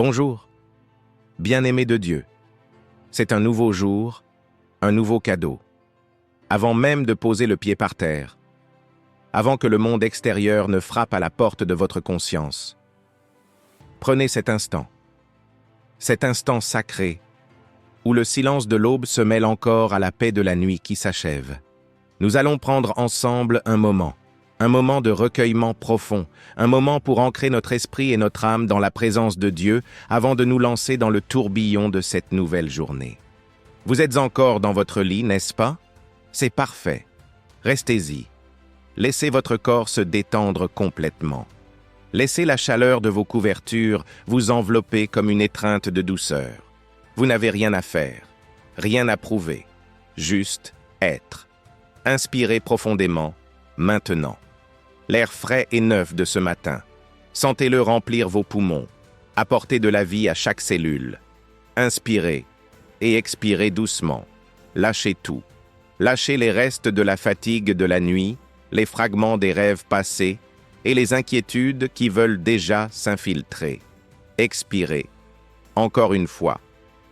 Bonjour, bien-aimés de Dieu. C'est un nouveau jour, un nouveau cadeau. Avant même de poser le pied par terre, avant que le monde extérieur ne frappe à la porte de votre conscience, prenez cet instant sacré, où le silence de l'aube se mêle encore à la paix de la nuit qui s'achève. Nous allons prendre ensemble un moment de recueillement profond, un moment pour ancrer notre esprit et notre âme dans la présence de Dieu avant de nous lancer dans le tourbillon de cette nouvelle journée. Vous êtes encore dans votre lit, n'est-ce pas? C'est parfait. Restez-y. Laissez votre corps se détendre complètement. Laissez la chaleur de vos couvertures vous envelopper comme une étreinte de douceur. Vous n'avez rien à faire, rien à prouver, juste être. Inspirez profondément, maintenant. L'air frais et neuf de ce matin. Sentez-le remplir vos poumons, apporter de la vie à chaque cellule. Inspirez et expirez doucement. Lâchez tout. Lâchez les restes de la fatigue de la nuit, les fragments des rêves passés et les inquiétudes qui veulent déjà s'infiltrer. Expirez. Encore une fois.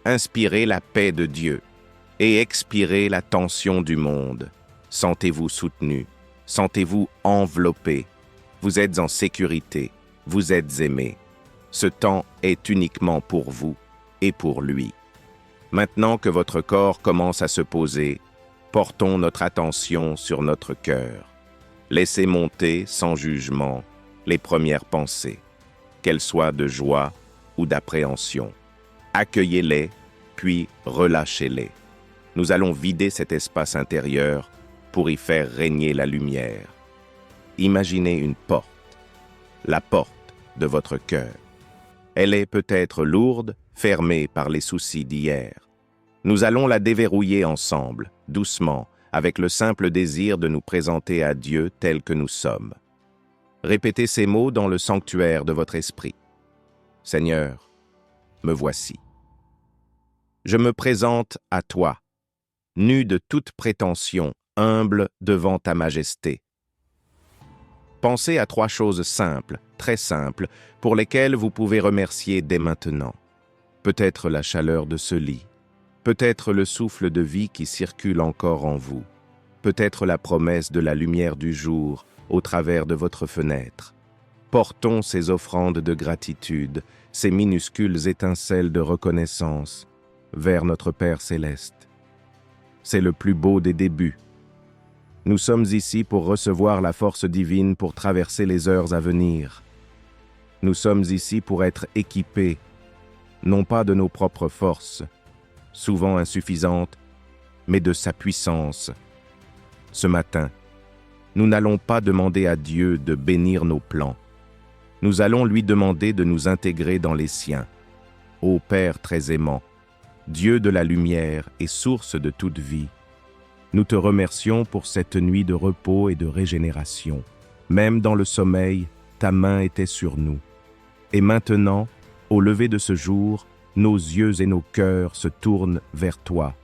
Inspirez la paix de Dieu et expirez la tension du monde. Sentez-vous soutenu. Sentez-vous enveloppé. Vous êtes en sécurité. Vous êtes aimé. Ce temps est uniquement pour vous et pour lui. Maintenant que votre corps commence à se poser, portons notre attention sur notre cœur. Laissez monter, sans jugement, les premières pensées, qu'elles soient de joie ou d'appréhension. Accueillez-les, puis relâchez-les. Nous allons vider cet espace intérieur pour y faire régner la lumière. Imaginez une porte, la porte de votre cœur. Elle est peut-être lourde, fermée par les soucis d'hier. Nous allons la déverrouiller ensemble, doucement, avec le simple désir de nous présenter à Dieu tel que nous sommes. Répétez ces mots dans le sanctuaire de votre esprit. Seigneur, me voici. Je me présente à toi, nu de toute prétention, humble devant ta majesté. Pensez à 3 choses simples, très simples, pour lesquelles vous pouvez remercier dès maintenant. Peut-être la chaleur de ce lit, peut-être le souffle de vie qui circule encore en vous, peut-être la promesse de la lumière du jour au travers de votre fenêtre. Portons ces offrandes de gratitude, ces minuscules étincelles de reconnaissance, vers notre Père céleste. C'est le plus beau des débuts. Nous sommes ici pour recevoir la force divine pour traverser les heures à venir. Nous sommes ici pour être équipés, non pas de nos propres forces, souvent insuffisantes, mais de sa puissance. Ce matin, nous n'allons pas demander à Dieu de bénir nos plans. Nous allons lui demander de nous intégrer dans les siens. Ô Père très aimant, Dieu de la lumière et source de toute vie, nous te remercions pour cette nuit de repos et de régénération. Même dans le sommeil, ta main était sur nous. Et maintenant, au lever de ce jour, nos yeux et nos cœurs se tournent vers toi.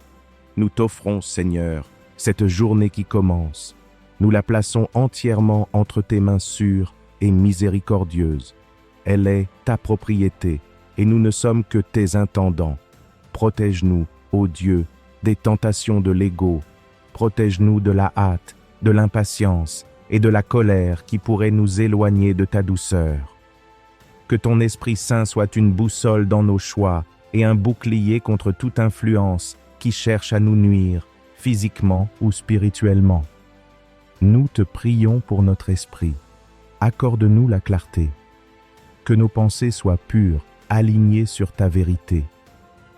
Nous t'offrons, Seigneur, cette journée qui commence. Nous la plaçons entièrement entre tes mains sûres et miséricordieuses. Elle est ta propriété, et nous ne sommes que tes intendants. Protège-nous, ô Dieu, des tentations de l'ego. Protège-nous de la hâte, de l'impatience et de la colère qui pourraient nous éloigner de ta douceur. Que ton Esprit Saint soit une boussole dans nos choix et un bouclier contre toute influence qui cherche à nous nuire, physiquement ou spirituellement. Nous te prions pour notre esprit. Accorde-nous la clarté. Que nos pensées soient pures, alignées sur ta vérité.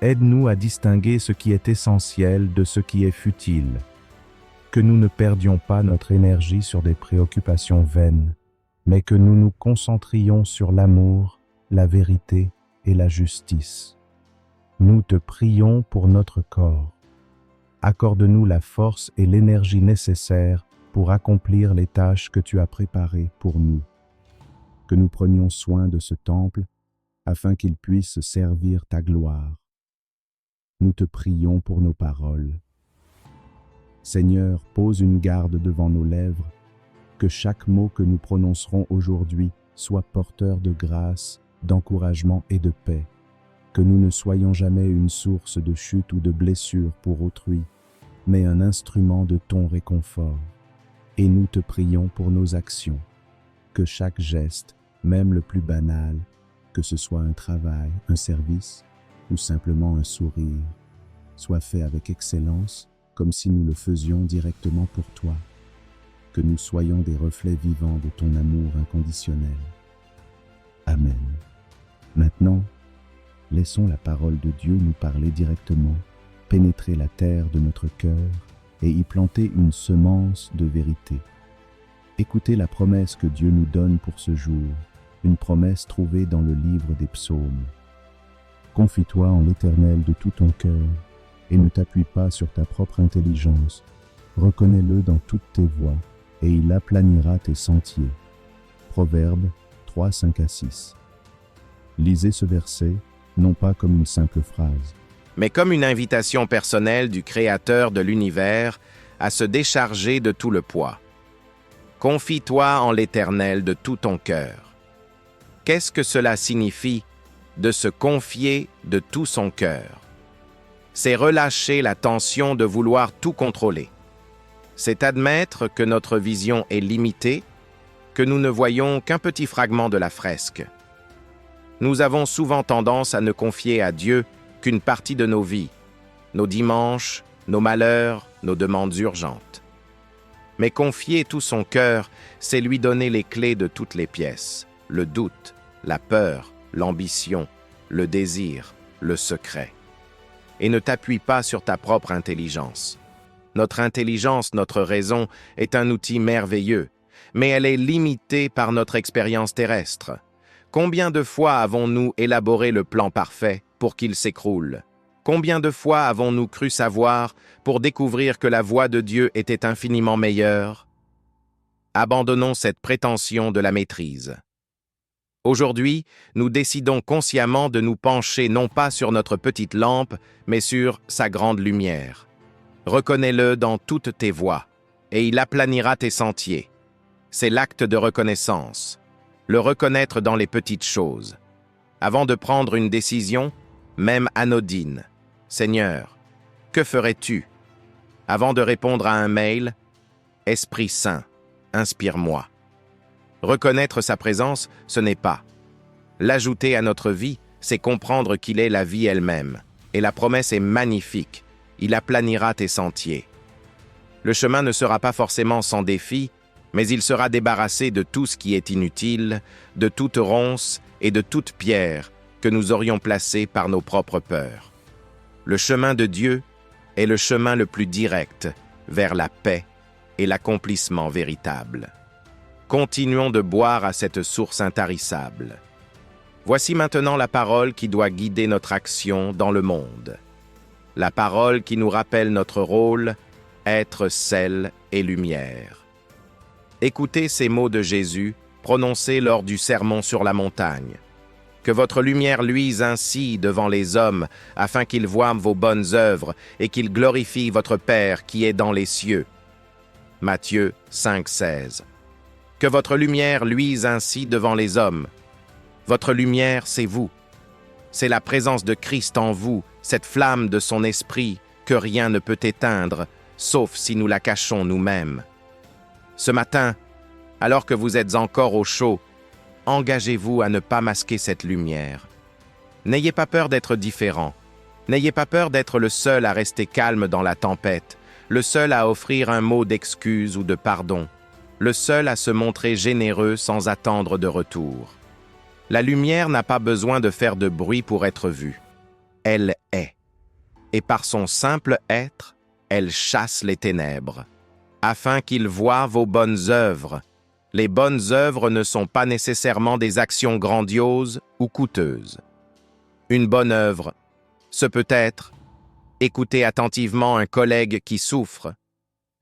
Aide-nous à distinguer ce qui est essentiel de ce qui est futile. Que nous ne perdions pas notre énergie sur des préoccupations vaines, mais que nous nous concentrions sur l'amour, la vérité et la justice. Nous te prions pour notre corps. Accorde-nous la force et l'énergie nécessaires pour accomplir les tâches que tu as préparées pour nous. Que nous prenions soin de ce temple afin qu'il puisse servir ta gloire. Nous te prions pour nos paroles. Seigneur, pose une garde devant nos lèvres, que chaque mot que nous prononcerons aujourd'hui soit porteur de grâce, d'encouragement et de paix. que nous ne soyons jamais une source de chute ou de blessure pour autrui, mais un instrument de ton réconfort. Et nous te prions pour nos actions, que chaque geste, même le plus banal, que ce soit un travail, un service ou simplement un sourire, soit fait avec excellence, comme si nous le faisions directement pour toi, que nous soyons des reflets vivants de ton amour inconditionnel. Amen. Maintenant, laissons la parole de Dieu nous parler directement, pénétrer la terre de notre cœur et y planter une semence de vérité. Écoutez la promesse que Dieu nous donne pour ce jour, une promesse trouvée dans le livre des psaumes. Confie-toi en l'Éternel de tout ton cœur et ne t'appuie pas sur ta propre intelligence. Reconnais-le dans toutes tes voies et il aplanira tes sentiers. Proverbes 3, 5 à 6. Lisez ce verset, non pas comme une simple phrase, mais comme une invitation personnelle du Créateur de l'univers à se décharger de tout le poids. Confie-toi en l'Éternel de tout ton cœur. Qu'est-ce que cela signifie de se confier de tout son cœur? C'est relâcher la tension de vouloir tout contrôler. C'est admettre que notre vision est limitée, que nous ne voyons qu'un petit fragment de la fresque. Nous avons souvent tendance à ne confier à Dieu qu'une partie de nos vies, nos dimanches, nos malheurs, nos demandes urgentes. Mais confier tout son cœur, c'est lui donner les clés de toutes les pièces, le doute, la peur, l'ambition, le désir, le secret. Et ne t'appuie pas sur ta propre intelligence. Notre intelligence, notre raison, est un outil merveilleux, mais elle est limitée par notre expérience terrestre. Combien de fois avons-nous élaboré le plan parfait pour qu'il s'écroule? Combien de fois avons-nous cru savoir pour découvrir que la voie de Dieu était infiniment meilleure? Abandonnons cette prétention de la maîtrise. Aujourd'hui, nous décidons consciemment de nous pencher non pas sur notre petite lampe, mais sur sa grande lumière. Reconnais-le dans toutes tes voies, et il aplanira tes sentiers. C'est l'acte de reconnaissance. Le reconnaître dans les petites choses. Avant de prendre une décision, même anodine. Seigneur, que ferais-tu? Avant de répondre à un mail, Esprit Saint, inspire-moi. Reconnaître sa présence, ce n'est pas. L'ajouter à notre vie, c'est comprendre qu'il est la vie elle-même. Et la promesse est magnifique. Il aplanira tes sentiers. Le chemin ne sera pas forcément sans défi, mais il sera débarrassé de tout ce qui est inutile, de toute ronce et de toute pierre que nous aurions placée par nos propres peurs. Le chemin de Dieu est le chemin le plus direct vers la paix et l'accomplissement véritable. Continuons de boire à cette source intarissable. Voici maintenant la parole qui doit guider notre action dans le monde. La parole qui nous rappelle notre rôle, être sel et lumière. Écoutez ces mots de Jésus prononcés lors du sermon sur la montagne. Que votre lumière luise ainsi devant les hommes, afin qu'ils voient vos bonnes œuvres et qu'ils glorifient votre Père qui est dans les cieux. Matthieu 5, 16. Que votre lumière luise ainsi devant les hommes. Votre lumière, c'est vous. C'est la présence de Christ en vous, cette flamme de son esprit que rien ne peut éteindre, sauf si nous la cachons nous-mêmes. Ce matin, alors que vous êtes encore au chaud, engagez-vous à ne pas masquer cette lumière. N'ayez pas peur d'être différent. N'ayez pas peur d'être le seul à rester calme dans la tempête, le seul à offrir un mot d'excuse ou de pardon, le seul à se montrer généreux sans attendre de retour. La lumière n'a pas besoin de faire de bruit pour être vue. Elle est. Et par son simple être, elle chasse les ténèbres. Afin qu'ils voient vos bonnes œuvres. Les bonnes œuvres ne sont pas nécessairement des actions grandioses ou coûteuses. Une bonne œuvre, ce peut être écouter attentivement un collègue qui souffre,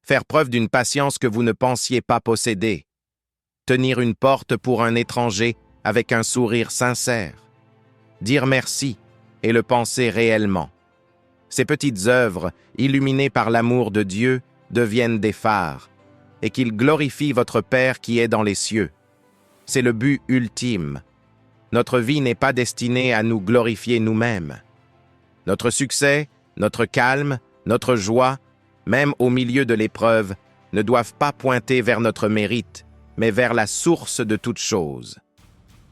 faire preuve d'une patience que vous ne pensiez pas posséder, tenir une porte pour un étranger avec un sourire sincère, dire merci et le penser réellement. Ces petites œuvres, illuminées par l'amour de Dieu, deviennent des phares, et qu'ils glorifient votre Père qui est dans les cieux. C'est le but ultime. Notre vie n'est pas destinée à nous glorifier nous-mêmes. Notre succès, notre calme, notre joie, même au milieu de l'épreuve, ne doivent pas pointer vers notre mérite, mais vers la source de toute chose.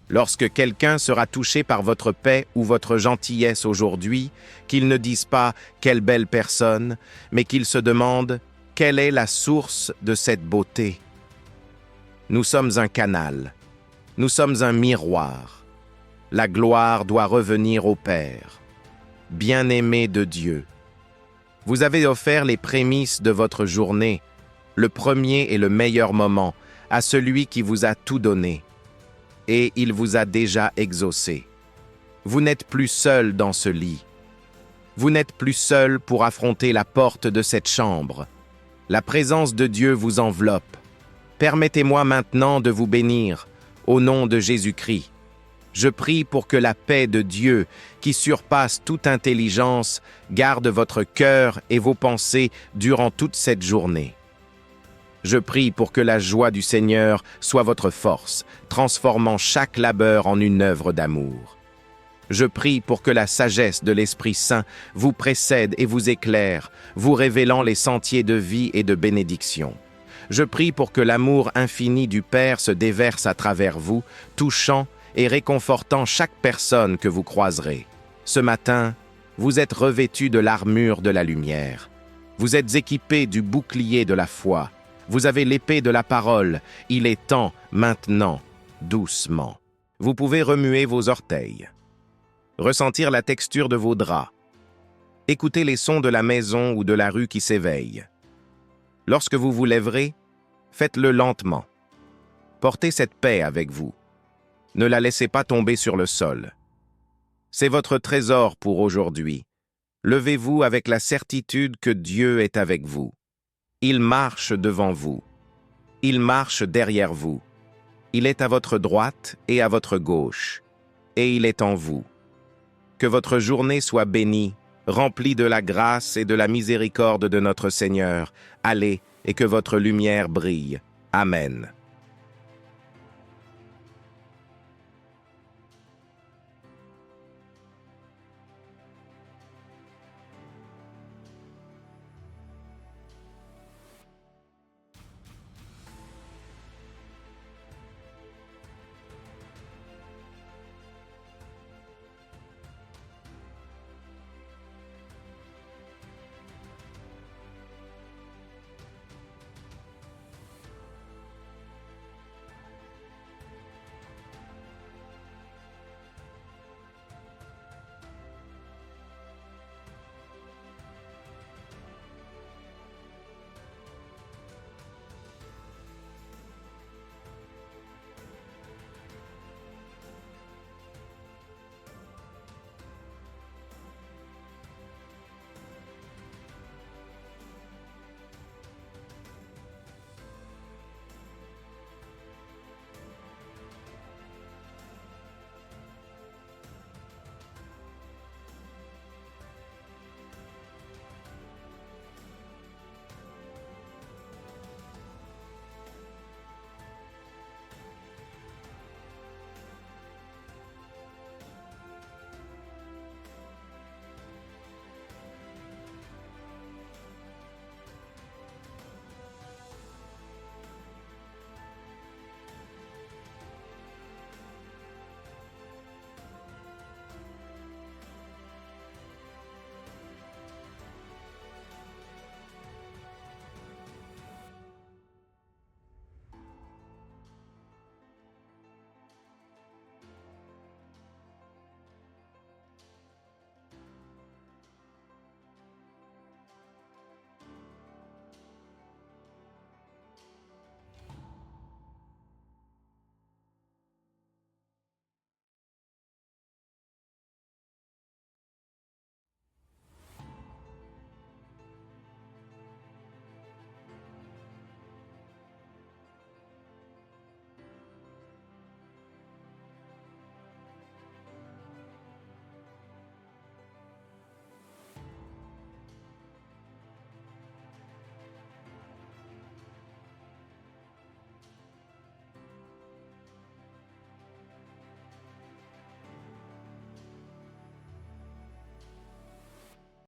Lorsque quelqu'un sera touché par votre paix ou votre gentillesse aujourd'hui, qu'il ne dise pas « quelle belle personne », mais qu'il se demande « quelle est la source de cette beauté ?» Nous sommes un canal, nous sommes un miroir. La gloire doit revenir au Père. Bien-aimé de Dieu, vous avez offert les prémices de votre journée, le premier et le meilleur moment, à celui qui vous a tout donné. Et il vous a déjà exaucé. Vous n'êtes plus seul dans ce lit. Vous n'êtes plus seul pour affronter la porte de cette chambre. La présence de Dieu vous enveloppe. Permettez-moi maintenant de vous bénir, au nom de Jésus-Christ. Je prie pour que la paix de Dieu, qui surpasse toute intelligence, garde votre cœur et vos pensées durant toute cette journée. Je prie pour que la joie du Seigneur soit votre force, transformant chaque labeur en une œuvre d'amour. Je prie pour que la sagesse de l'Esprit Saint vous précède et vous éclaire, vous révélant les sentiers de vie et de bénédiction. Je prie pour que l'amour infini du Père se déverse à travers vous, touchant et réconfortant chaque personne que vous croiserez. Ce matin, vous êtes revêtus de l'armure de la lumière. Vous êtes équipés du bouclier de la foi. Vous avez l'épée de la parole. Il est temps, maintenant, doucement. Vous pouvez remuer vos orteils, ressentir la texture de vos draps, écouter les sons de la maison ou de la rue qui s'éveillent. Lorsque vous vous lèverez, faites-le lentement. Portez cette paix avec vous. Ne la laissez pas tomber sur le sol. C'est votre trésor pour aujourd'hui. Levez-vous avec la certitude que Dieu est avec vous. Il marche devant vous. Il marche derrière vous. Il est à votre droite et à votre gauche. Et il est en vous. Que votre journée soit bénie, remplie de la grâce et de la miséricorde de notre Seigneur. Allez, et que votre lumière brille. Amen.